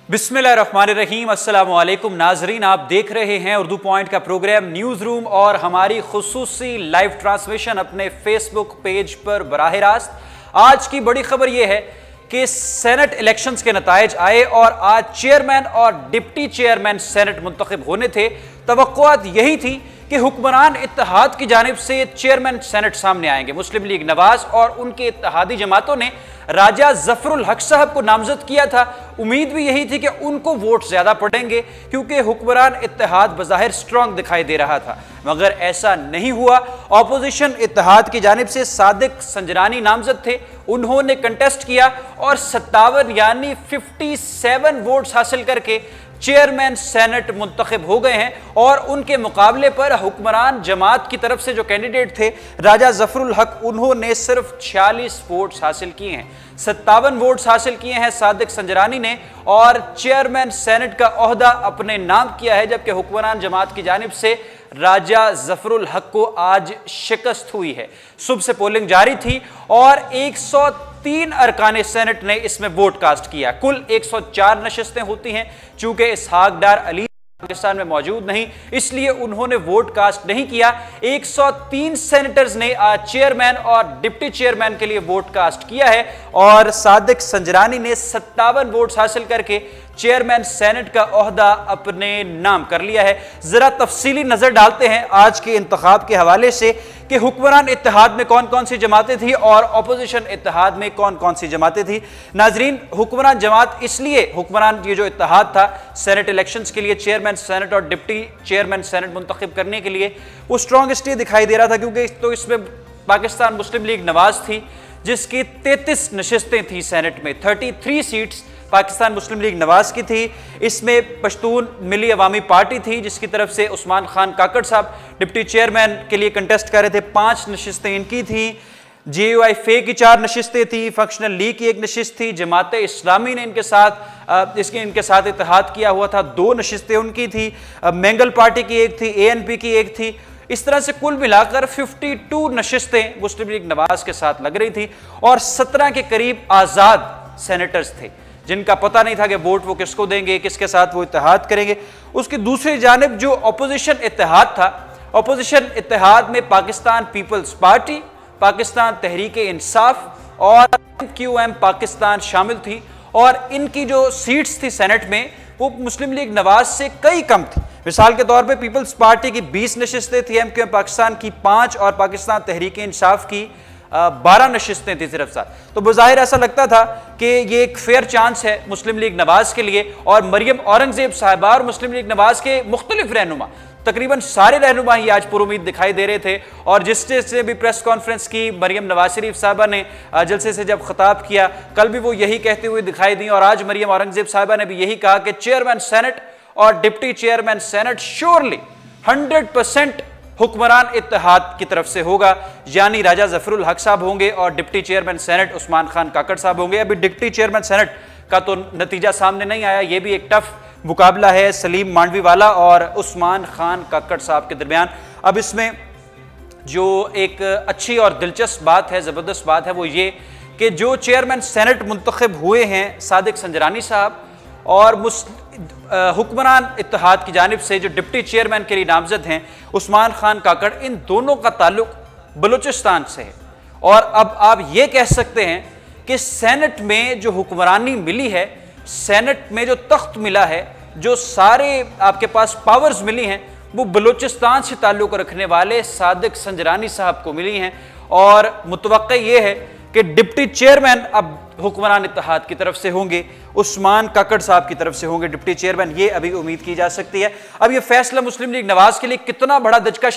बिस्मिल्लाहिर्रहमानिर्रहीम। अस्सलाम वालेकुम नाजरीन, आप देख रहे हैं उर्दू पॉइंट का प्रोग्राम न्यूज़ रूम और हमारी खुसूसी लाइव ट्रांसमिशन अपने फेसबुक पेज पर बराह रास्त। आज की बड़ी खबर यह है कि सेनेट इलेक्शंस के नताइज आए और आज चेयरमैन और डिप्टी चेयरमैन सेनेट मुंतखब होने थे। तवक्कुआत यही थी कि हुक्मरान इत्तेहाद की जानिब से चेयरमैन सेनेट सामने आएंगे। मुस्लिम लीग नवाज और उनके इत्तेहादी जमातों ने राजा जफरुल हक साहब को नामजद किया था। उम्मीद भी यही थी कि उनको वोट ज्यादा पड़ेंगे क्योंकि हुक्मरान इत्तेहाद बज़ाहिर स्ट्रांग दिखाई दे रहा था, मगर ऐसा नहीं हुआ। ऑपोजिशन इत्तेहाद की जानिब से सादिक संजरानी नामजद थे, उन्होंने कंटेस्ट किया और 57 यानी 57 वोट्स हासिल करके चेयरमैन सेनेट मुंतखब हो गए हैं। और उनके मुकाबले पर हुक्मरान जमात की तरफ से जो कैंडिडेट थे राजा जफरुल हक, उन्होंने सिर्फ 46 वोट्स हासिल किए हैं। 57 वोट्स हासिल किए हैं सादिक संजरानी ने और चेयरमैन सेनेट का ओहदा अपने नाम किया है, जबकि हुक्मरान जमात की जानिब से राजा जफरुल हक को आज शिकस्त हुई है। सुबह से पोलिंग जारी थी और 103 अरकान सेनेट ने इसमें वोट कास्ट किया। कुल 104 नशिस्तें होती हैं। चूंकि इसहाक डार अली पाकिस्तान में मौजूद नहीं, इसलिए उन्होंने वोट कास्ट नहीं किया। 103 सेनेटर्स ने आज चेयरमैन और डिप्टी चेयरमैन के लिए वोट कास्ट किया है और सादिक संजरानी ने 57 वोट्स हासिल करके चेयरमैन सेनेट का ओहदा अपने नाम कर लिया है। जरा तफसीली नजर डालते हैं आज के इंतखाब के हवाले से कि हुक्मरान इत्तेहाद में कौन कौन सी जमातें थी और अपोजिशन इत्तेहाद में कौन कौन सी जमातें थी। नाजरीन, हुक्मरान जमात इसलिए हुक्मरान ये जो इत्तेहाद था सेनेट इलेक्शंस के लिए चेयरमैन सेनेट और डिप्टी चेयरमैन सेनेट मुंतखब करने के लिए वो स्ट्रॉन्गेस्ट दिखाई दे रहा था क्योंकि तो इसमें पाकिस्तान मुस्लिम लीग नवाज थी जिसकी 33 नशिस्तें थी सेनेट में। 33 सीट्स पाकिस्तान मुस्लिम लीग नवाज की थी। इसमें पश्तून मिली अवामी पार्टी थी जिसकी तरफ से उस्मान खान काकड़ साहब डिप्टी चेयरमैन के लिए कंटेस्ट कर रहे थे। 5 नशिस्तें इनकी थी। JUI फे की 4 नशिस्तें थी। फंक्शनल लीग की 1 नशिस्त थी। जमात इस्लामी ने इनके साथ इत्तेहाद किया हुआ था, 2 नशिस्तें उनकी थी। मैंगल पार्टी की 1 थी, ANP की 1 थी। इस तरह से कुल मिलाकर 52 नशिस्तें मुस्लिम लीग नवाज के साथ लग रही थी और 17 के करीब आज़ाद सेनेटर्स थे जिनका पता नहीं था कि वोट वो किसको देंगे, किसके साथ वो इत्तेहाद करेंगे। उसकी दूसरी जानिब जो अपोजिशन इत्तेहाद था, अपोजिशन इत्तेहाद में पाकिस्तान पीपल्स पार्टी, पाकिस्तान तहरीक इंसाफ और QM पाकिस्तान शामिल थी और इनकी जो सीट्स थी सेनेट में वो मुस्लिम लीग नवाज से कई कम थी। मिसाल के तौर पे पीपल्स पार्टी की 20 नशिस्तें थी, MQM पाकिस्तान की 5 और पाकिस्तान तहरीक इंसाफ की 12 नशिस्तें थी सिर्फ साथ। तो बज़ाहिर ऐसा लगता था कि ये एक फेयर चांस है मुस्लिम लीग नवाज के लिए। और मरियम औरंगजेब साहिबा और मुस्लिम लीग नवाज के मुख्तलिफ रहनुमा, तकरीबन सारे रहनुमा ही आज पुरुमीद दिखाई दे रहे थे। और जिससे भी प्रेस कॉन्फ्रेंस की मरियम नवाज शरीफ साहिबा ने जलसे से जब खिताब किया, कल भी वो यही कहते हुए दिखाई दी और आज मरियम औरंगजेब साहिबा ने भी यही कहा कि चेयरमैन सेनेट और डिप्टी चेयरमैन सेनेट श्योरली 100% हुक्मरान इत्तेहाद की तरफ से होगा, यानी राजा जफरुल हक साहब होंगे और deputy chairman senate Usman Khan Kakar साहब होंगे। अभी डिप्टी चेयरमैन सेनेट का तो नतीजा सामने नहीं आया। यह भी एक टफ मुकाबला है सलीम मांडवीवाला और उस्मान खान काकड़ साहब के दरमियान। अब इसमें जो एक अच्छी और दिलचस्प बात है, ज़बरदस्त बात है, वो ये कि जो चेयरमैन सेनेट मुंतखब हुए हैं सादिक संजरानी साहब और हुक्मरान इत्तेहाद की जानिब से जो डिप्टी चेयरमैन के लिए नामजद हैं उस्मान खान काकड़, इन दोनों का ताल्लुक बलूचिस्तान से है। और अब आप ये कह सकते हैं कि सेनेट में जो हुक्मरानी मिली है, सेनेट में जो तख्त मिला है, जो सारे आपके पास पावर्स मिली हैं, वो बलूचिस्तान से ताल्लुक रखने वाले सादिक संजरानी साहब को मिली हैं। और मुतवक्का ये है कि डिप्टी चेयरमैन अब हुक्मरान इत्तेहाद की तरफ से होंगे, उस्मान काकड़ साहब की तरफ से होंगे डिप्टी चेयरमैन, ये अभी उम्मीद की जा सकती है। अब ये फैसला मुस्लिम लीग नवाज के लिए कितना बड़ा दचका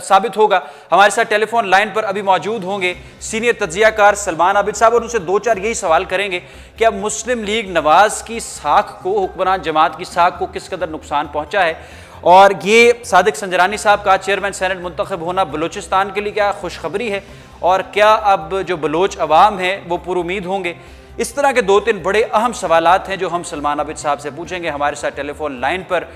साबित होगा, हमारे साथ टेलीफोन लाइन पर अभी मौजूद होंगे सीनियर तज्जियाकार सलमान आबिद साहब और उनसे 2-4 यही सवाल करेंगे कि अब मुस्लिम लीग नवाज की साख को, हुक्मरान जमात की साख को किस कदर नुकसान पहुंचा है और ये सादिक संजरानी साहब का चेयरमैन सेनेट मुंतखब होना बलूचिस्तान के लिए क्या खुशखबरी है और क्या अब जो बलोच अवाम है वो पुरुमीद होंगे। इस तरह के 2-3 बड़े अहम सवालात हैं जो हम सलमान आबिद साहब से पूछेंगे। हमारे साथ टेलीफोन लाइन पर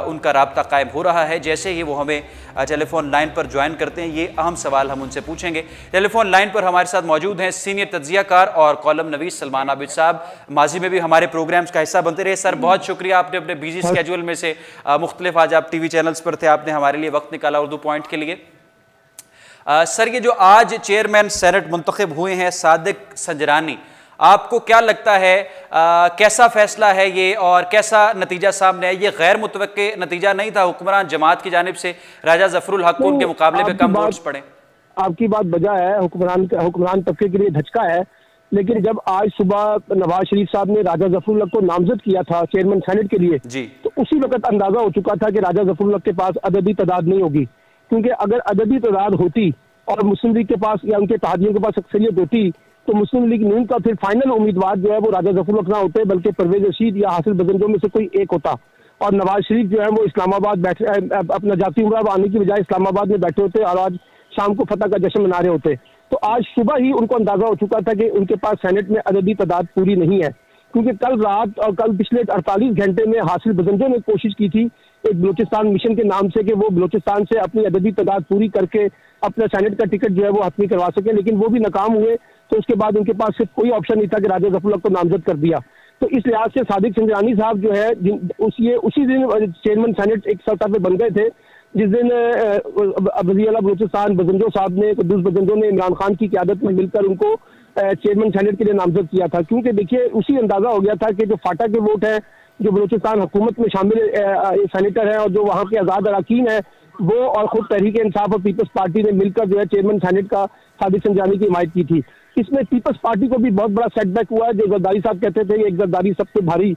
उनका राब्ता कायम हो रहा है। जैसे ही वो हमें टेलीफोन लाइन पर ज्वाइन करते हैं, ये अहम सवाल हम उनसे पूछेंगे। टेलीफोन लाइन पर हमारे साथ मौजूद हैं सीनियर तज्जियाकार और कॉलम नवीस सलमान आबिद साहब। माजी में भी हमारे प्रोग्राम्स का हिस्सा बनते रहे। सर, बहुत शुक्रिया, आपने अपने बिजी स्केड्यूल में से मुख्तलिफ, आज आप टीवी चैनल्स पर थे, आपने हमारे लिए वक्त निकाला उर्दू पॉइंट के लिए। सर, ये जो आज चेयरमैन सेनेट मुंतखब हुए हैं सादिक संजरानी, आपको क्या लगता है कैसा फैसला है ये और कैसा नतीजा सामने है? ये गैर मुतवक्के नतीजा नहीं था हुक्मरान जमात की जानिब से, राजा जफरुल हक को उनके मुकाबले पे कम वोट्स पड़े। आपकी बात बजा है, हुक्मरान तबके के लिए धचका है। लेकिन जब आज सुबह नवाज शरीफ साहब ने राजा जफरुल हक को नामजद किया था चेयरमैन सेनेट के लिए जी, तो उसी वक्त अंदाजा हो चुका था कि राजा जफरुल हक के पास अददी तादाद नहीं होगी, क्योंकि अगर अददी तादाद होती और मुस्लिम लीग के पास या उनके इत्तेहादियों के पास अक्सरियत होती तो मुस्लिम लीग नून का फिर फाइनल उम्मीदवार जो है वो राजा जफरुल हक ना होते, बल्कि परवेज रशीद या हासिल बजंजों में से कोई एक होता। और नवाज शरीफ जो है वो इस्लामाबाद बैठे, अपना जाती उम्र आने की बजाय इस्लामाबाद में बैठे होते और आज शाम को फतह का जश्न मना रहे होते। तो आज सुबह ही उनको अंदाजा हो चुका था कि उनके पास सेनेट में अददी तादाद पूरी नहीं है, क्योंकि कल रात और कल पिछले 48 घंटे में हासिल बजंजों ने कोशिश की थी एक बलूचिस्तान मिशन के नाम से कि वो बलूचिस्तान से अपनी अददी तादाद पूरी करके अपना सेनेट का टिकट जो है वो हतमी करवा सके, लेकिन वो भी नाकाम हुए। तो उसके बाद उनके पास सिर्फ कोई ऑप्शन नहीं था कि राजा जफरुल हक को नामजद कर दिया। तो इस लिहाज से सादिक संजरानी साहब जो है उसी दिन चेयरमैन सेनेट एक सतह पे बन गए थे, जिस दिन वज़ीर आला बलूचिस्तान बजंजो साहब ने, कुद्दूस बजंजो ने इमरान खान की क़यादत में मिलकर उनको चेयरमैन सेनेट के लिए नामजद किया था। क्योंकि देखिए उसी अंदाजा हो गया था कि जो फाटा के वोट है, जो बलूचिस्तान हुकूमत में शामिल सेनेटर हैं और जो वहाँ के आज़ाद अरकान है, वो और खुद तहरीक इंसाफ और पीपल्स पार्टी ने मिलकर जो है चेयरमैन सेनेट का सादिक संजरानी की हिमायत की थी। इसमें पीपल्स पार्टी को भी बहुत बड़ा सेटबैक हुआ है। जो जरदारी साहब कहते थे एक जरदारी सबसे भारी,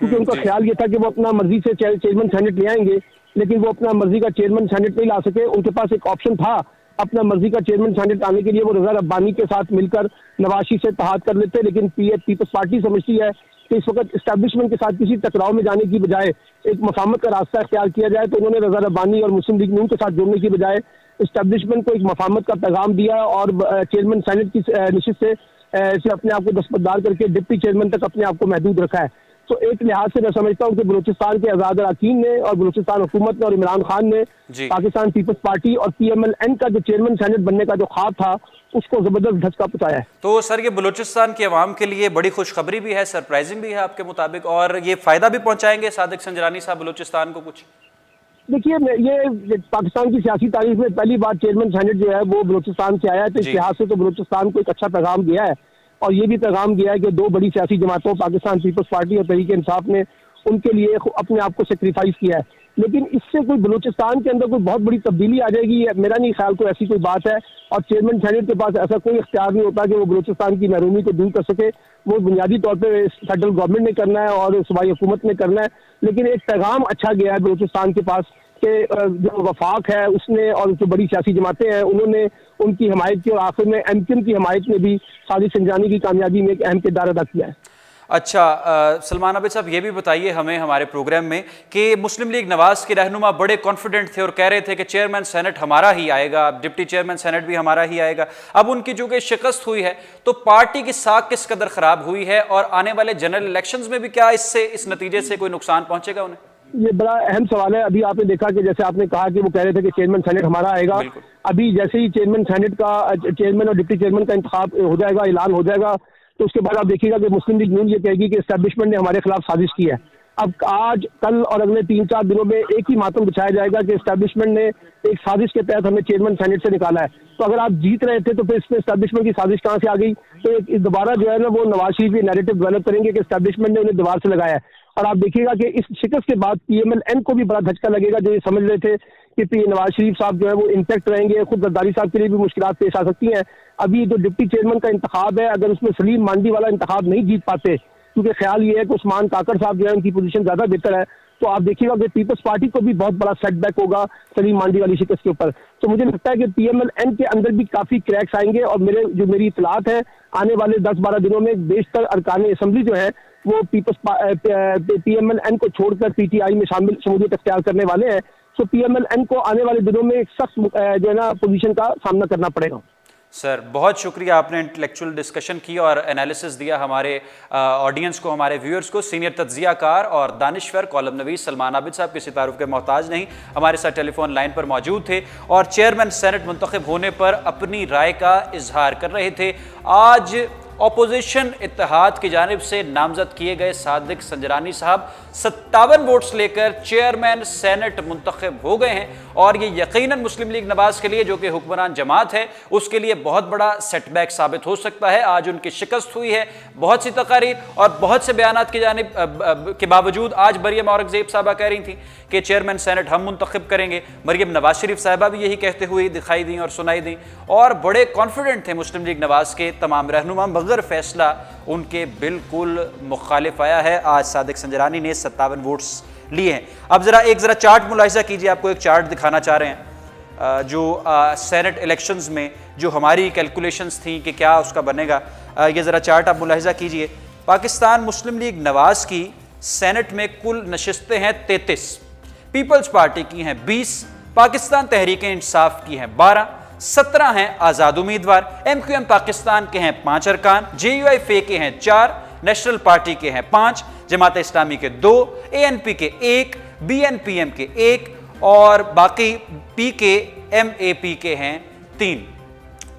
क्योंकि उनका ख्याल ये था कि वो अपना मर्जी से चेयरमैन सेनेट ले आएंगे, लेकिन वो अपना मर्जी का चेयरमैन सेनेट नहीं ला सके। उनके पास एक ऑप्शन था अपना मर्जी का चेयरमैन सेनेट आने के लिए, वो रजा रब्बानी के साथ मिलकर नवाज शरीफ से इत्तेहाद कर लेते, लेकिन पीपल्स पार्टी समझती है कि इस वक्त इस्टेब्लिशमेंट के साथ किसी टकराव में जाने की बजाय एक मफाहमत का रास्ता इख्तियार किया जाए। तो उन्होंने रजा रब्बानी और मुस्लिम लीग नून के साथ जुड़ने की बजाय इस्टेब्लिशमेंट को एक मफाहमत का पैगाम दिया और चेयरमैन सेनेट की नशिस्त से अपने आप को दस्तबरदार करके डिप्टी चेयरमैन तक अपने आप को महदूद रखा है। तो एक लिहाज से मैं समझता हूँ कि बलूचिस्तान के आज़ाद अरकान ने और बलूचिस्तान हुकूमत ने और इमरान खान ने पाकिस्तान पीपल्स पार्टी और PMLN का जो चेयरमैन सेनेट बनने का जो ख्वाब था उसको जबरदस्त धक्का पहुंचाया है। तो सर, ये बलूचिस्तान के अवाम के लिए बड़ी खुशखबरी भी है, सरप्राइजिंग भी है आपके मुताबिक, और ये फायदा भी पहुंचाएंगे सादिक संजरानी साहब बलूचिस्तान को कुछ? देखिए, ये पाकिस्तान की सियासी तारीख में पहली बार चेयरमैन सेनेट जो है वो बलूचिस्तान से आया है, तो इस लिहाज से तो बलूचिस्तान को एक अच्छा पैगाम दिया है। और ये भी पैगाम दिया है कि दो बड़ी सियासी जमातों पाकिस्तान पीपल्स पार्टी और तहरीक इंसाफ ने उनके लिए अपने आप को सेक्रीफाइस किया है। लेकिन इससे कोई बलूचिस्तान के अंदर कोई बहुत बड़ी तब्दीली आ जाएगी, मेरा नहीं ख्याल कोई ऐसी कोई बात है। और चेयरमैन सेनेट के पास ऐसा कोई इख्तियार नहीं होता कि वो बलूचिस्तान की महरूमी को दूर कर सके। वो बुनियादी तौर पर फेडरल गवर्नमेंट ने करना है और सूबाई हुकूमत ने करना है। लेकिन एक पैगाम अच्छा गया है बलूचिस्तान के पास कि जो वफाक है उसने और जो बड़ी सियासी जमातें हैं उन्होंने उनकी हमायत की, और आखिर में MKM की हमायत में भी सादिक संजरानी की कामयाबी में एक अहम किरदार अदा किया है। अच्छा, सलमान आबिद साहब, ये भी बताइए हमें हमारे प्रोग्राम में कि मुस्लिम लीग नवाज के रहनुमा बड़े कॉन्फिडेंट थे और कह रहे थे कि चेयरमैन सेनेट हमारा ही आएगा, डिप्टी चेयरमैन सेनेट भी हमारा ही आएगा। अब उनकी जो कि शिकस्त हुई है, तो पार्टी की साख किस कदर खराब हुई है और आने वाले जनरल इलेक्शंस में भी क्या इस नतीजे से कोई नुकसान पहुंचेगा उन्हें? ये बड़ा अहम सवाल है। अभी आपने देखा कि जैसे आपने कहा कि वो कह रहे थे कि चेयरमैन सेनेट हमारा आएगा, अभी जैसे ही चेयरमैन सेनेट का चेयरमैन और डिप्टी चेयरमैन का इंतखाब हो जाएगा, ऐलान हो जाएगा, तो उसके बाद आप देखिएगा कि मुस्लिम लीग नून ये कहेगी कि एस्टेब्लिशमेंट ने हमारे खिलाफ साजिश की है। अब आज, कल और अगले 3-4 दिनों में एक ही मातम बिछाया जाएगा कि एस्टेब्लिशमेंट ने एक साजिश के तहत हमें चेयरमैन सेनेट से निकाला है। तो अगर आप जीत रहे थे तो फिर इसमें एस्टेब्लिशमेंट की साजिश कहाँ से आ गई? तो इस दोबारा जो है ना वो नवाज शरीफ ये नैरेटिव डेवलप करेंगे कि एस्टेब्लिशमेंट ने उन्हें दीवार से लगाया है। और आप देखिएगा कि इस शिकस्त के बाद PMLN को भी बड़ा झटका लगेगा, जो ये समझ रहे थे कि नवाज शरीफ साहब जो है वो इंटैक्ट रहेंगे। खुद जरदारी साहब के लिए भी मुश्किलात पेश आ सकती हैं। अभी जो डिप्टी चेयरमैन का इंतखाब है, अगर उसमें सलीम मांडी वाला इंतखाब नहीं जीत पाते, क्योंकि ख्याल ये है कि उस्मान काकर साहब जो है उनकी पोजीशन ज्यादा बेहतर है, तो आप देखिएगा कि पीपल्स पार्टी को भी बहुत बड़ा सेटबैक होगा सलीम मांडी वाली शिकस्त के ऊपर। तो मुझे लगता है कि PMLN के अंदर भी काफी क्रैक्स आएंगे और मेरी इतलात है आने वाले 10-12 दिनों में बेशतर अरकान असेंबली जो है वो PMLN को छोड़कर PTI में शामिल शमूलियत अख्तियार करने वाले हैं। तो PMLN को आने वाले दिनों में एक सख्त जो है ना पोजीशन का सामना करना पड़ेगा। सर बहुत शुक्रिया, आपने इंटेलेक्चुअल डिस्कशन की और एनालिसिस दिया हमारे ऑडियंस को, हमारे व्यूअर्स को। सीनियर तज्जियाकार और दानिश्वर कॉलम नवीस सलमान आबिद साहब किसी तारुफ के मोहताज नहीं, हमारे साथ टेलीफोन लाइन पर मौजूद थे और चेयरमैन सेनेट मुंतखब होने पर अपनी राय का इजहार कर रहे थे। आज अपोजिशन इत्तेहाद की जानिब से नामजद किए गए सादिक संजरानी साहब 57 वोट्स लेकर चेयरमैन सेनेट मुंतखब हो गए हैं और ये यकीनन मुस्लिम लीग नवाज के लिए, जो कि हुक्मरान जमात है, उसके लिए बहुत बड़ा सेटबैक साबित हो सकता है। आज उनकी शिकस्त हुई है। बहुत सी तकारीर और बहुत से बयानात की जानिब के बावजूद आज मरियम औरंगजेब साहबा कह रही थी कि चेयरमैन सेनेट हम मुंतखब करेंगे। मरियम नवाज शरीफ साहबा भी यही कहते हुए दिखाई दी और सुनाई दी और बड़े कॉन्फिडेंट थे मुस्लिम लीग नवाज के तमाम रहनुमा, मगर फैसला उनके बिल्कुल मुखालिफ आया है। आज सादिक संजरानी ने 57 वोट्स लिए हैं। अब जरा चार्ट मुलाहिजा कीजिए, आपको एक चार्ट दिखाना चाह रहे हैं जो सेनेट इलेक्शंस में जो हमारी कैलकुलेशंस थी कि क्या उसका बनेगा। ये ज़रा चार्ट आप मुलाहिजा कीजिए। पाकिस्तान मुस्लिम लीग नवाज की सेनेट में कुल नशिस्तें हैं 33, पीपल्स पार्टी की हैं 20, पाकिस्तान तहरीक इंसाफ की हैं 12, 17 हैं आज़ाद उम्मीदवार, MQM पाकिस्तान के हैं 5 अरकान, JUI के हैं 4, नेशनल पार्टी के हैं 5, जमात इस्लामी के 2, ANP के 1, BNPM के 1 और बाकी PKMAP के हैं 3।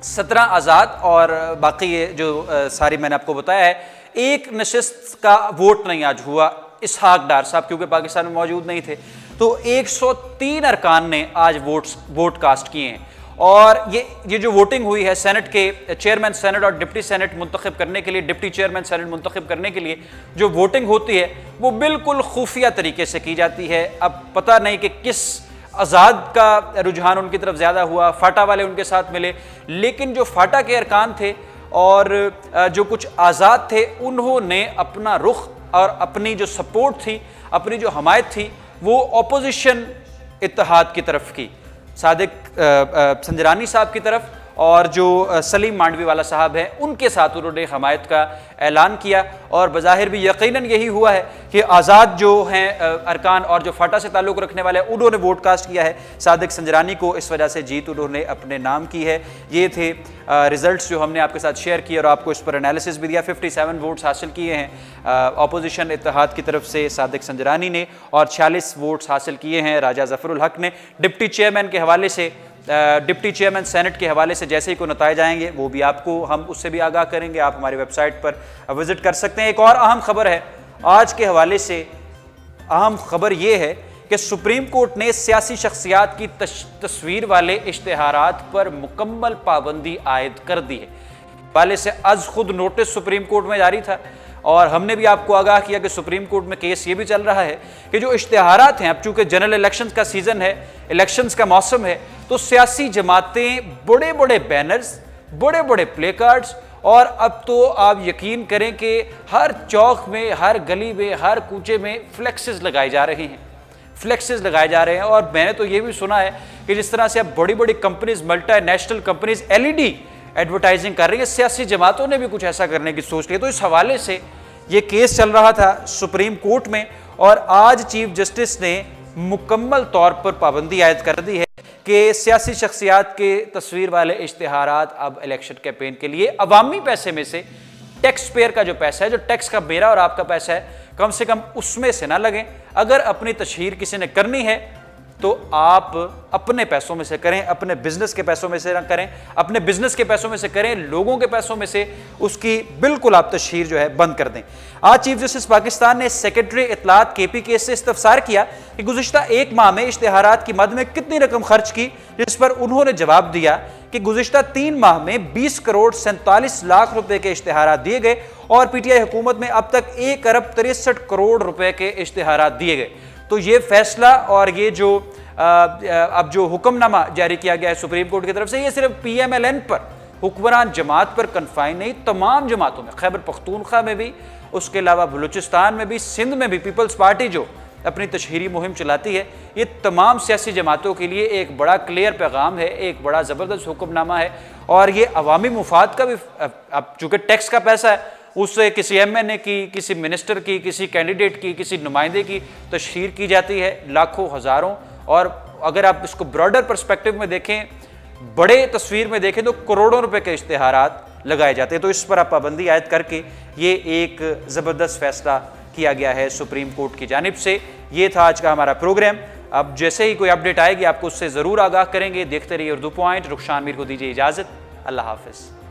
17 आज़ाद और बाकी ये जो सारी मैंने आपको बताया है। एक नशिस्त का वोट नहीं आज हुआ, इसहाक डार साहब क्योंकि पाकिस्तान में मौजूद नहीं थे, तो 103 अरकान ने आज वोट कास्ट किए हैं। और ये जो वोटिंग हुई है सेनेट के चेयरमैन सेनेट और डिप्टी सेनेट मुंतखब करने के लिए, डिप्टी चेयरमैन सेनेट मुंतखब करने के लिए जो वोटिंग होती है वो बिल्कुल खुफिया तरीके से की जाती है। अब पता नहीं कि किस आज़ाद का रुझान उनकी तरफ ज़्यादा हुआ, फाटा वाले उनके साथ मिले, लेकिन जो फाटा के अरकान थे और जो कुछ आज़ाद थे उन्होंने अपना रुख और अपनी जो सपोर्ट थी, अपनी जो हमायत थी, वो अपोजिशन इत्तेहाद की तरफ की, सादिक संजरानी साहब की तरफ, और जो सलीम मांडवी वाला साहब हैं उनके साथ उन्होंने हमायत का ऐलान किया। और बज़ाहिर भी यकीनन यही हुआ है कि आज़ाद जो हैं अरकान और जो फाटा से ताल्लुक़ रखने वाले हैं उन्होंने वोट कास्ट किया है सादिक संजरानी को, इस वजह से जीत उन्होंने अपने नाम की है। ये थे रिजल्ट्स जो हमने आपके साथ शेयर किए और आपको इस पर एनालिसिस भी दिया। 57 वोट्स हासिल किए हैं अपोजिशन इत्तेहाद की तरफ से सादिक संजरानी ने और 46 वोट्स हासिल किए हैं राजा ज़फ़रुल हक ने। डिप्टी चेयरमैन के हवाले से, डिप्टी चेयरमैन सेनेट के हवाले से जैसे ही को नताए जाएंगे वो भी आपको हम उससे भी आगाह करेंगे। आप हमारी वेबसाइट पर विजिट कर सकते हैं। एक और अहम खबर है आज के हवाले से, अहम खबर ये है कि सुप्रीम कोर्ट ने सियासी शख्सियात की तस्वीर वाले इश्तिहारात पर मुकम्मल पाबंदी आयद कर दी है। हवाले से आज खुद नोटिस सुप्रीम कोर्ट में जारी था और हमने भी आपको आगाह किया कि सुप्रीम कोर्ट में केस ये भी चल रहा है कि जो इश्तिहारात हैं, अब चूंकि जनरल इलेक्शंस का सीजन है, इलेक्शंस का मौसम है, तो सियासी जमातें बड़े बड़े बैनर्स, बड़े बड़े प्ले कार्ड्स, और अब तो आप यकीन करें कि हर चौक में, हर गली में, हर कूचे में फ्लेक्सेस लगाए जा रहे हैं, फ्लेक्सेस लगाए जा रहे हैं। और मैंने तो ये भी सुना है कि जिस तरह से अब बड़ी बड़ी companies, multinational companies LED advertising कर रही है, सियासी जमातों ने भी कुछ ऐसा करने की सोच ली। तो इस हवाले से ये केस चल रहा था सुप्रीम कोर्ट में और आज चीफ जस्टिस ने मुकम्मल तौर पर पाबंदी आयद कर दी है कि सियासी शख्सियात के तस्वीर वाले इश्तिहारात अब इलेक्शन कैंपेन के लिए अवामी पैसे में से, टैक्स पेयर का जो पैसा है, जो टैक्स का मेरा और आपका पैसा है, कम से कम उसमें से ना लगें। अगर अपनी तशहीर किसी ने करनी है तो आप अपने पैसों में से करें, अपने बिजनेस के पैसों में से ना करें, अपने बिजनेस के पैसों में से करें, लोगों के पैसों में से उसकी बिल्कुल आप तशहीर जो है बंद कर दें। आज चीफ जस्टिस पाकिस्तान ने सेक्रेटरी इत्तलात KP केस से इस्तफसार किया कि गुज़िश्ता एक माह में इश्तिहारात की मद में कितनी रकम खर्च की, जिस पर उन्होंने जवाब दिया कि गुज़िश्ता 3 माह में 20 करोड़ 47 लाख रुपए के इश्तिहारात दिए गए और PTI हुकूमत में अब तक 1 अरब 63 करोड़ रुपए के इश्तिहारात दिए गए। तो ये फैसला और ये जो अब जो हुक्मनामा जारी किया गया है सुप्रीम कोर्ट की तरफ से, ये सिर्फ PMLN पर, हुक्मरान जमात पर कन्फाइन नहीं, तमाम जमातों में, खैबर पख्तूनख्वा में भी, उसके अलावा बलूचिस्तान में भी, सिंध में भी पीपल्स पार्टी जो अपनी तशहीरी मुहिम चलाती है, ये तमाम सियासी जमातों के लिए एक बड़ा क्लियर पैगाम है, एक बड़ा ज़बरदस्त हुक्मनामा है। और ये अवामी मुफाद का भी, अब चूँकि टैक्स का पैसा है, उससे किसी MNA की, किसी मिनिस्टर की, किसी कैंडिडेट की, किसी नुमाइंदे की तशहीर की जाती है, लाखों हज़ारों। और अगर आप इसको ब्रॉडर पर्सपेक्टिव में देखें बड़े तस्वीर में देखें तो करोड़ों रुपए के इश्तिहारात लगाए जाते हैं। तो इस पर अब पाबंदी आयद करके ये एक ज़बरदस्त फैसला किया गया है सुप्रीम कोर्ट की जानिब से। ये था आज का हमारा प्रोग्राम। अब जैसे ही कोई अपडेट आएगी आपको उससे ज़रूर आगाह करेंगे। देखते रहिए उर्दू पॉइंट। रुखसान मीर को दीजिए इजाज़त। अल्लाह हाफ़िज़।